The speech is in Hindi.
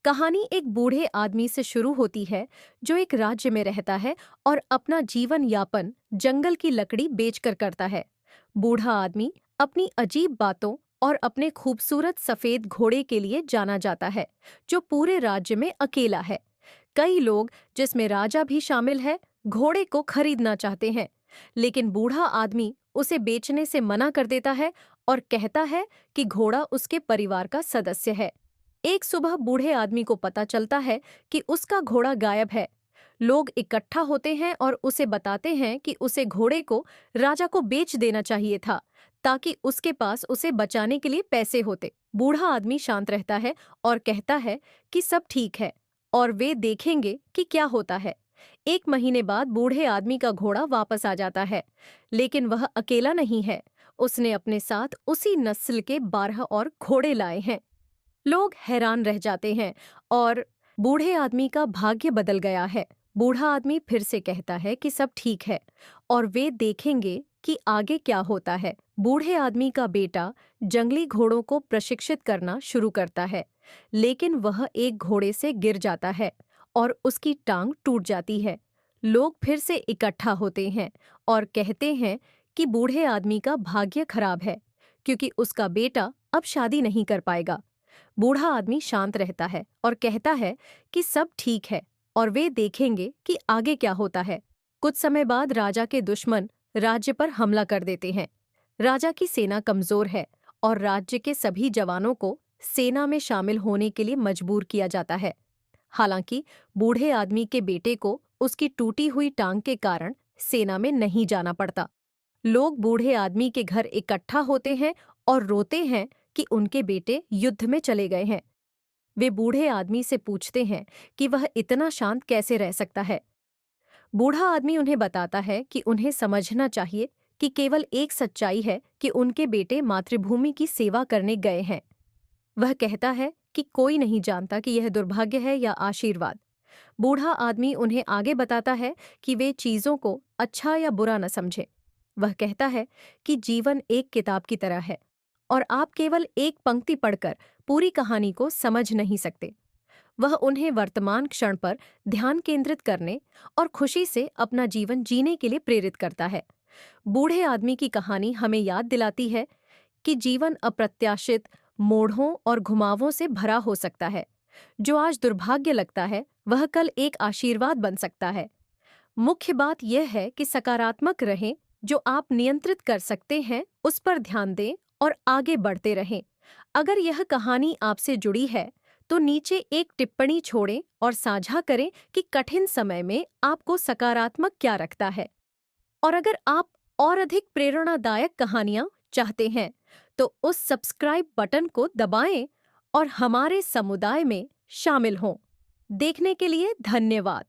कहानी एक बूढ़े आदमी से शुरू होती है जो एक राज्य में रहता है और अपना जीवन यापन जंगल की लकड़ी बेचकर करता है। बूढ़ा आदमी अपनी अजीब बातों और अपने खूबसूरत सफेद घोड़े के लिए जाना जाता है, जो पूरे राज्य में अकेला है। कई लोग, जिसमें राजा भी शामिल है, घोड़े को खरीदना चाहते हैं, लेकिन बूढ़ा आदमी उसे बेचने से मना कर देता है और कहता है कि घोड़ा उसके परिवार का सदस्य है। एक सुबह बूढ़े आदमी को पता चलता है कि उसका घोड़ा गायब है। लोग इकट्ठा होते हैं और उसे बताते हैं कि उसे घोड़े को राजा को बेच देना चाहिए था, ताकि उसके पास उसे बचाने के लिए पैसे होते। बूढ़ा आदमी शांत रहता है और कहता है कि सब ठीक है और वे देखेंगे कि क्या होता है। एक महीने बाद बूढ़े आदमी का घोड़ा वापस आ जाता है, लेकिन वह अकेला नहीं है। उसने अपने साथ उसी नस्ल के 12 और घोड़े लाए हैं। लोग हैरान रह जाते हैं और बूढ़े आदमी का भाग्य बदल गया है। बूढ़ा आदमी फिर से कहता है कि सब ठीक है और वे देखेंगे कि आगे क्या होता है। बूढ़े आदमी का बेटा जंगली घोड़ों को प्रशिक्षित करना शुरू करता है, लेकिन वह एक घोड़े से गिर जाता है और उसकी टांग टूट जाती है। लोग फिर से इकट्ठा होते हैं और कहते हैं कि बूढ़े आदमी का भाग्य खराब है, क्योंकि उसका बेटा अब शादी नहीं कर पाएगा। बूढ़ा आदमी शांत रहता है और कहता है कि सब ठीक है और वे देखेंगे कि आगे क्या होता है। कुछ समय बाद राजा के दुश्मन राज्य पर हमला कर देते हैं। राजा की सेना कमजोर है और राज्य के सभी जवानों को सेना में शामिल होने के लिए मजबूर किया जाता है। हालांकि बूढ़े आदमी के बेटे को उसकी टूटी हुई टांग के कारण सेना में नहीं जाना पड़ता। लोग बूढ़े आदमी के घर इकट्ठा होते हैं और रोते हैं कि उनके बेटे युद्ध में चले गए हैं। वे बूढ़े आदमी से पूछते हैं कि वह इतना शांत कैसे रह सकता है। बूढ़ा आदमी उन्हें बताता है कि उन्हें समझना चाहिए कि केवल एक सच्चाई है कि उनके बेटे मातृभूमि की सेवा करने गए हैं। वह कहता है कि कोई नहीं जानता कि यह दुर्भाग्य है या आशीर्वाद। बूढ़ा आदमी उन्हें आगे बताता है कि वे चीजों को अच्छा या बुरा न समझें। वह कहता है कि जीवन एक किताब की तरह है और आप केवल एक पंक्ति पढ़कर पूरी कहानी को समझ नहीं सकते। वह उन्हें वर्तमान क्षण पर ध्यान केंद्रित करने और खुशी से अपना जीवन जीने के लिए प्रेरित करता है। बूढ़े आदमी की कहानी हमें याद दिलाती है कि जीवन अप्रत्याशित मोड़ों और घुमावों से भरा हो सकता है। जो आज दुर्भाग्य लगता है, वह कल एक आशीर्वाद बन सकता है। मुख्य बात यह है कि सकारात्मक रहें, जो आप नियंत्रित कर सकते हैं उस पर ध्यान दें और आगे बढ़ते रहें। अगर यह कहानी आपसे जुड़ी है, तो नीचे एक टिप्पणी छोड़ें और साझा करें कि कठिन समय में आपको सकारात्मक क्या रखता है। और अगर आप और अधिक प्रेरणादायक कहानियां चाहते हैं, तो उस सब्सक्राइब बटन को दबाएं और हमारे समुदाय में शामिल हों। देखने के लिए धन्यवाद।